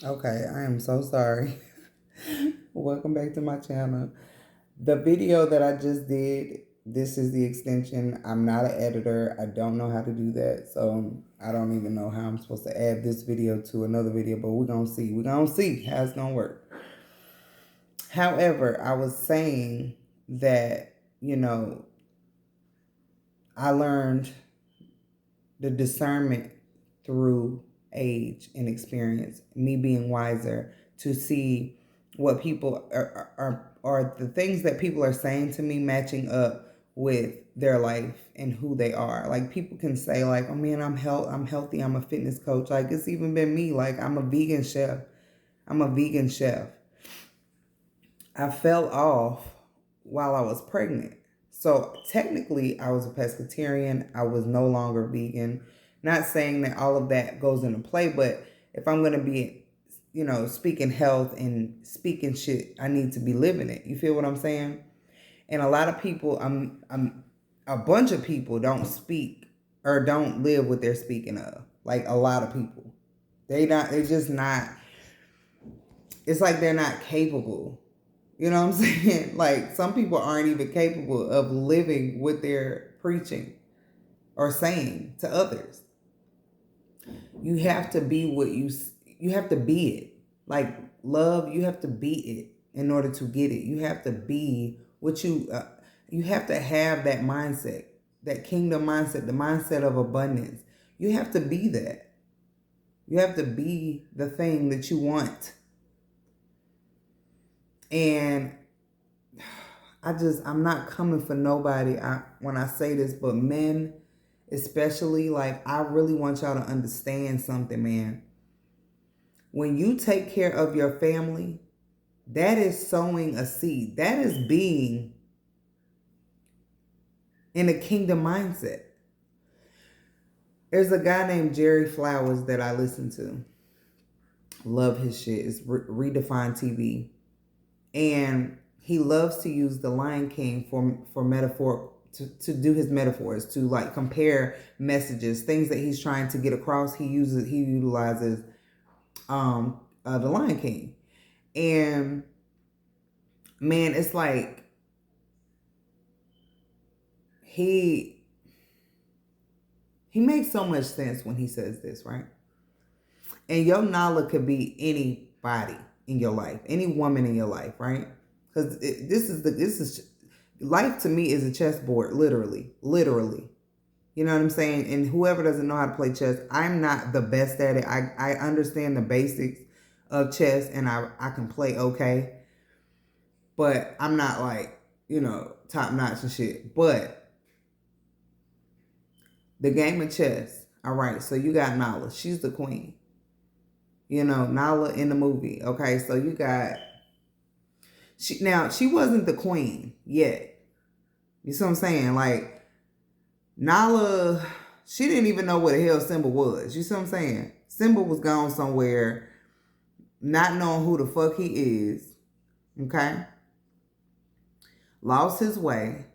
Okay, I am so sorry. Welcome back to my channel. The video that I just did, this is the extension. I'm not an editor. I don't know how to do that. So I don't even know how I'm supposed to add this video to another video, but we're going to see. We're going to see how it's going to work. However, I was saying that, I learned the discernment through age and experience, me being wiser to see what people are the things that people are saying to me matching up with their life and who they are. Like people can say like, "Oh man, I'm healthy. I'm a fitness coach." Like it's even been me. Like I'm a vegan chef. I'm a vegan chef. I fell off while I was pregnant. So technically, I was a pescatarian. I was no longer vegan. Not saying that all of that goes into play, but if I'm going to be, speaking health and speaking shit, I need to be living it. You feel what I'm saying? And a lot of people, a bunch of people don't speak or don't live what they're speaking of. Like a lot of people, they're just not. It's like they're not capable. You know what I'm saying? Like some people aren't even capable of living what they're preaching or saying to others. You have to be you have to be it. Like love, you have to be it in order to get it. You have to be what you have to have that mindset, that kingdom mindset, the mindset of abundance. You have to be that. You have to be the thing that you want. And I'm not coming for nobody when I say this, but men especially, like I really want y'all to understand something, man. When you take care of your family, that is sowing a seed. That is being in a kingdom mindset. There's a guy named Jerry Flowers that I listen to. Love his shit. It's Redefined TV. And he loves to use the Lion King for metaphor to do his metaphors, to like compare messages, things that he's trying to get across. He utilizes the Lion King. And man, it's like he makes so much sense when he says this, right? And your Nala could be anybody in your life, any woman in your life, right? Because this is life to me is a chessboard, literally, literally. You know what I'm saying? And whoever doesn't know how to play chess, I'm not the best at it. I understand the basics of chess and I can play okay, but I'm not like, top notch and shit. But the game of chess, all right, so you got Nala. She's the queen. Nala in the movie. Okay, so you got she wasn't the queen yet. You see what I'm saying? Like Nala, she didn't even know what the hell Simba was. You see what I'm saying? Simba was gone somewhere, not knowing who the fuck he is. Okay? Lost his way.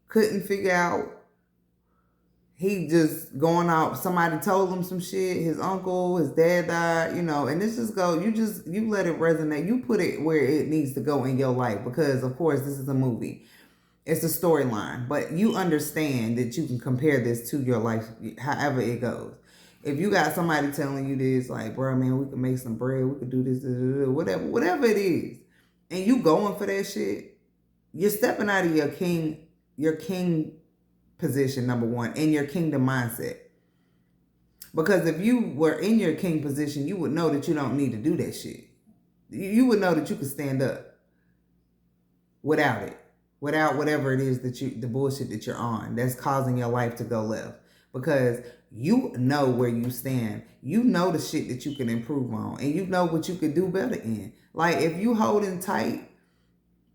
Couldn't figure out. He just going out. Somebody told him some shit. His uncle, his dad died, and this just go, you let it resonate. You put it where it needs to go in your life because, of course, this is a movie. It's a storyline, but you understand that you can compare this to your life, however it goes. If you got somebody telling you this, like, bro, man, we could make some bread, we could do this, whatever it is, and you going for that shit, you're stepping out of your king position, number one, and your kingdom mindset. Because if you were in your king position, you would know that you don't need to do that shit. You would know that you could stand up without it, without whatever it is the bullshit that you're on that's causing your life to go left. Because you know where you stand. You know the shit that you can improve on, and you know what you could do better in. Like if you holding tight,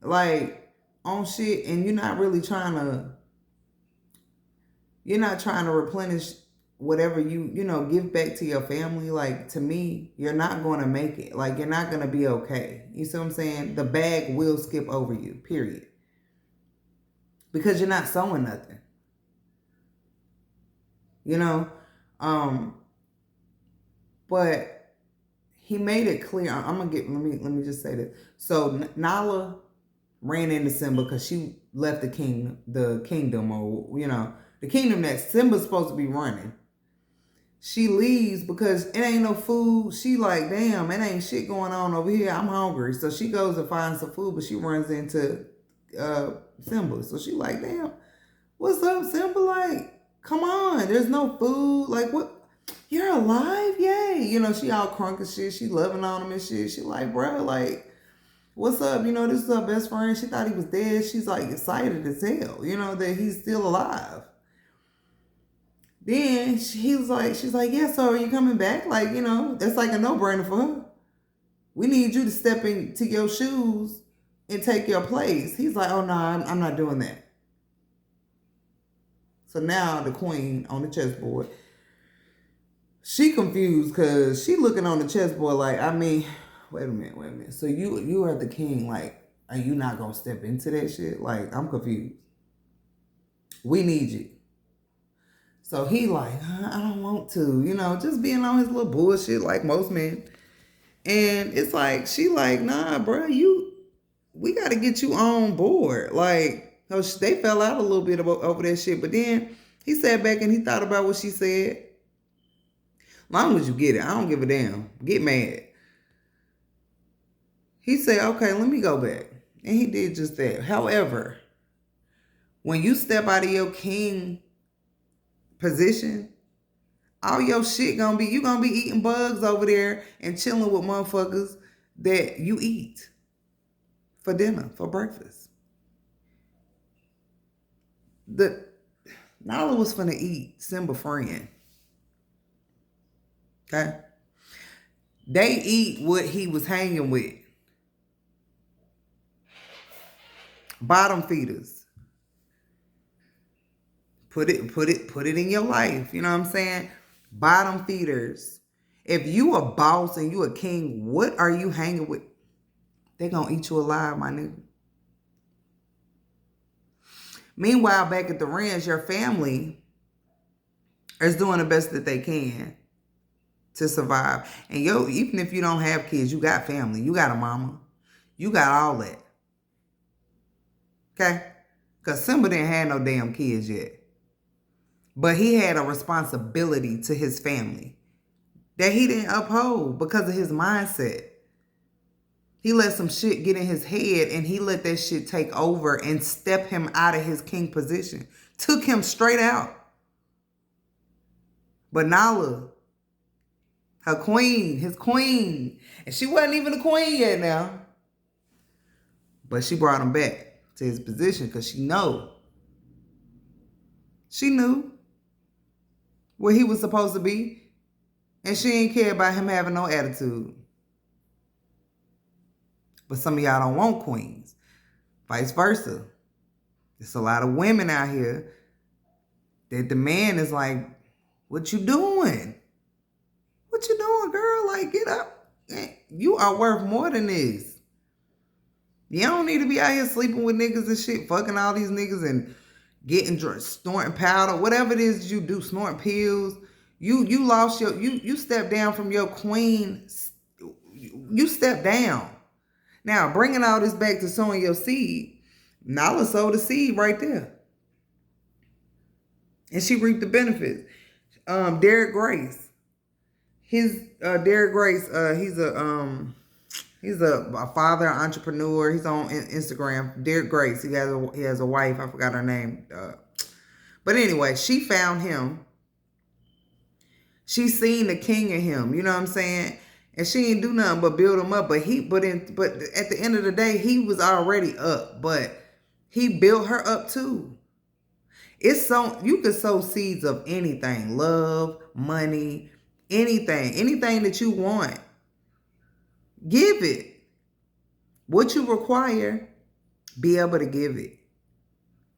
like on shit, and you're not trying to replenish whatever you give back to your family. Like to me, you're not going to make it. Like you're not going to be okay. You see what I'm saying? The bag will skip over you, period. Because you're not sowing nothing. you know um but he made it clear. I'm gonna get. Let me just say this. So Nala ran into Simba because she left the kingdom, or the kingdom that Simba's supposed to be running. She leaves because it ain't no food. She like, damn, it ain't shit going on over here. I'm hungry. So she goes and finds some food, but she runs into Simba. So she like, damn, what's up, Simba? Like, come on, there's no food. Like, what? You're alive? Yay. She all crunk and shit. She loving on him and shit. She like, bro, like, what's up? This is her best friend. She thought he was dead. She's like excited as hell, that he's still alive. Then she's like, yeah, so are you coming back? Like, that's like a no-brainer for her. We need you to step into your shoes and take your place. He's like, oh, no, I'm not doing that. So now the queen on the chessboard, she confused because she looking on the chessboard like, wait a minute. So you are the king. Like, are you not going to step into that shit? Like, I'm confused. We need you. So he like, I don't want to, just being on his little bullshit like most men. And it's like, she like, nah, bro, we got to get you on board. Like, they fell out a little bit over that shit. But then he sat back and he thought about what she said. Long as you get it, I don't give a damn. Get mad. He said, okay, let me go back. And he did just that. However, when you step out of your king position, all your shit you gonna be eating bugs over there and chilling with motherfuckers that you eat for dinner, for breakfast. Nala was finna eat Simba friend. Okay? They eat what he was hanging with. Bottom feeders. Put it in your life. You know what I'm saying? Bottom feeders. If you a boss and you a king, what are you hanging with? They gonna eat you alive, my nigga. Meanwhile, back at the ranch, your family is doing the best that they can to survive. And even if you don't have kids, you got family. You got a mama. You got all that. Okay? Because Simba didn't have no damn kids yet. But he had a responsibility to his family that he didn't uphold because of his mindset. He let some shit get in his head and he let that shit take over and step him out of his king position. Took him straight out. But Nala, his queen, and she wasn't even a queen yet now. But she brought him back to his position because she knew where he was supposed to be. And she didn't care about him having no attitude. But some of y'all don't want queens. Vice versa. There's a lot of women out here that the man is like, what you doing? What you doing, girl? Like, get up. You are worth more than this. You don't need to be out here sleeping with niggas and shit, fucking all these niggas and getting drunk, snorting powder, whatever it is you do, snorting pills. You lost you stepped down from your queen. You stepped down. Now, bringing all this back to sowing your seed, Nala sowed the seed right there. And she reaped the benefits. Derek Grace. Derek Grace, he's a father, entrepreneur. He's on Instagram. Derek Grace. He has a wife. I forgot her name. But anyway, she found him. She seen the king in him. You know what I'm saying? And she didn't do nothing but build him up. But at the end of the day, he was already up. But he built her up too. You can sow seeds of anything. Love, money, anything. Anything that you want. Give it. What you require, be able to give it.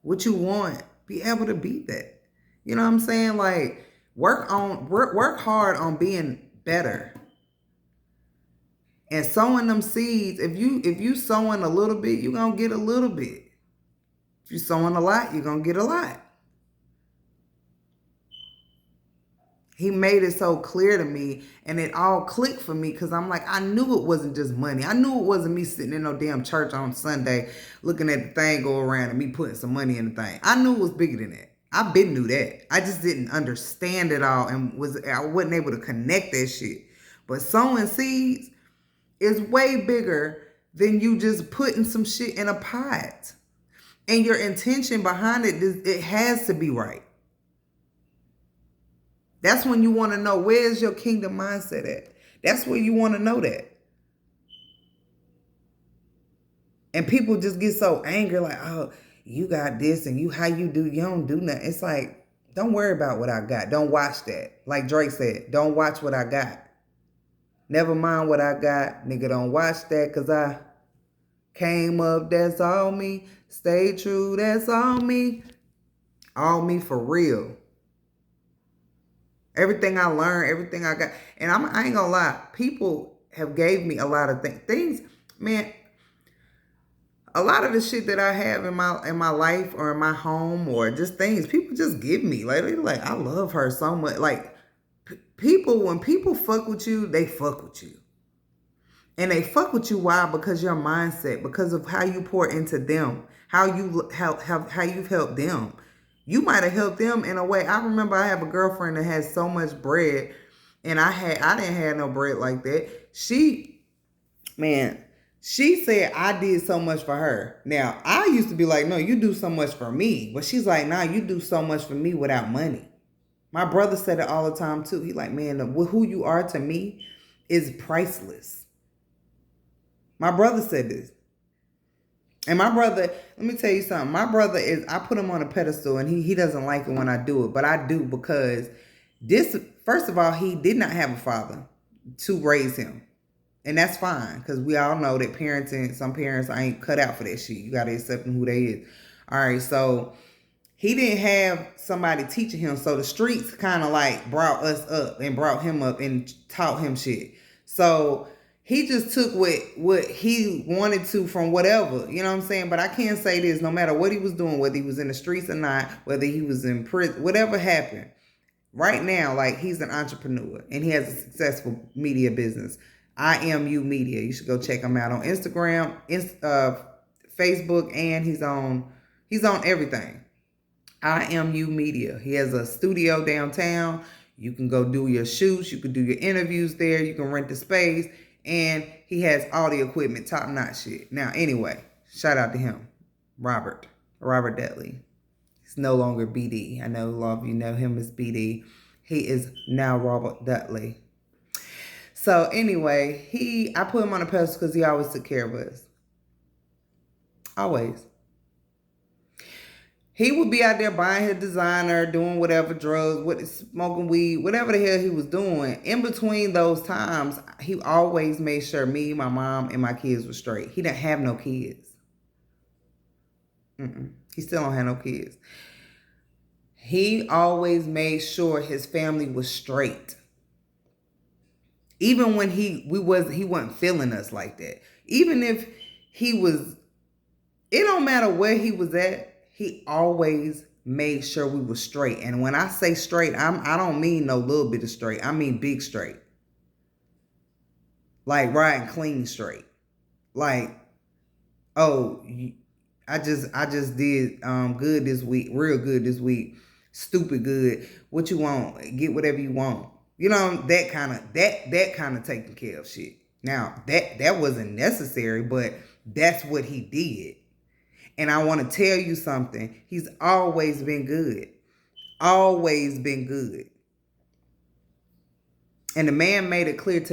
What you want, be able to beat that. You know what I'm saying? Like, work hard on being better. And sowing them seeds, if you sowing a little bit, you're going to get a little bit. If you're sowing a lot, you're going to get a lot. He made it so clear to me, and it all clicked for me because I'm like, I knew it wasn't just money. I knew it wasn't me sitting in no damn church on Sunday looking at the thing go around and me putting some money in the thing. I knew it was bigger than that. I been knew that. I just didn't understand it all, and I wasn't able to connect that shit. But sowing seeds is way bigger than you just putting some shit in a pot. And your intention behind it has to be right. That's when you want to know, where's your kingdom mindset at? That's where you want to know that. And people just get so angry, like, oh, you got this and you don't do nothing. It's like, don't worry about what I got. Don't watch that. Like Drake said, don't watch what I got. Never mind what I got. Nigga, don't watch that, because I came up, that's all me. Stay true, that's all me. All me for real. Everything I learned, everything I got. And I ain't gonna lie, people have gave me a lot of things. Man, a lot of the shit that I have in my life or in my home or just things, people just give me. Like, they're like, I love her so much. Like, when people fuck with you, they fuck with you. And they fuck with you, why? Because your mindset, because of how you pour into them, how you've helped them. You might have helped them in a way. I remember I have a girlfriend that has so much bread, and I didn't have no bread like that. She said I did so much for her. Now, I used to be like, no, you do so much for me. But she's like, nah, you do so much for me without money. My brother said it all the time too. He like, man, who you are to me is priceless. My brother said this. And my brother, let me tell you something. My brother I put him on a pedestal, and he doesn't like it when I do it. But I do, because first of all, he did not have a father to raise him. And that's fine, because we all know that some parents ain't cut out for that shit. You got to accept them who they is. All right, so he didn't have somebody teaching him. So the streets kind of like brought us up and brought him up and taught him shit. So he just took what he wanted to from whatever, you know what I'm saying? But I can't say this, no matter what he was doing, whether he was in the streets or not, whether he was in prison, whatever happened. Right now, like, he's an entrepreneur and he has a successful media business. IAMU Media. You should go check him out on Instagram, Facebook, and he's on everything. IAMU Media. He has a studio downtown. You can go do your shoots. You can do your interviews there. You can rent the space. And he has all the equipment, top-notch shit. Now, anyway, shout out to him, Robert Dudley. He's no longer BD. I know a lot of you know him as BD. He is now Robert Dudley. So anyway, I put him on a pedestal because he always took care of us. Always. He would be out there buying his designer, doing whatever, drugs, smoking weed, whatever the hell he was doing. In between those times, he always made sure me, my mom, and my kids were straight. He didn't have no kids. He still don't have no kids. He always made sure his family was straight. Even when he wasn't feeling us like that. Even if he was, it don't matter where he was at. He always made sure we were straight. And when I say straight, I don't mean no little bit of straight. I mean big straight. Like riding clean straight. Like, oh, I just did good this week, real good this week, stupid good. What you want? Get whatever you want. You know, that kind of taking care of shit. Now, that wasn't necessary, but that's what he did. And I want to tell you something. He's always been good. Always been good. And the man made it clear to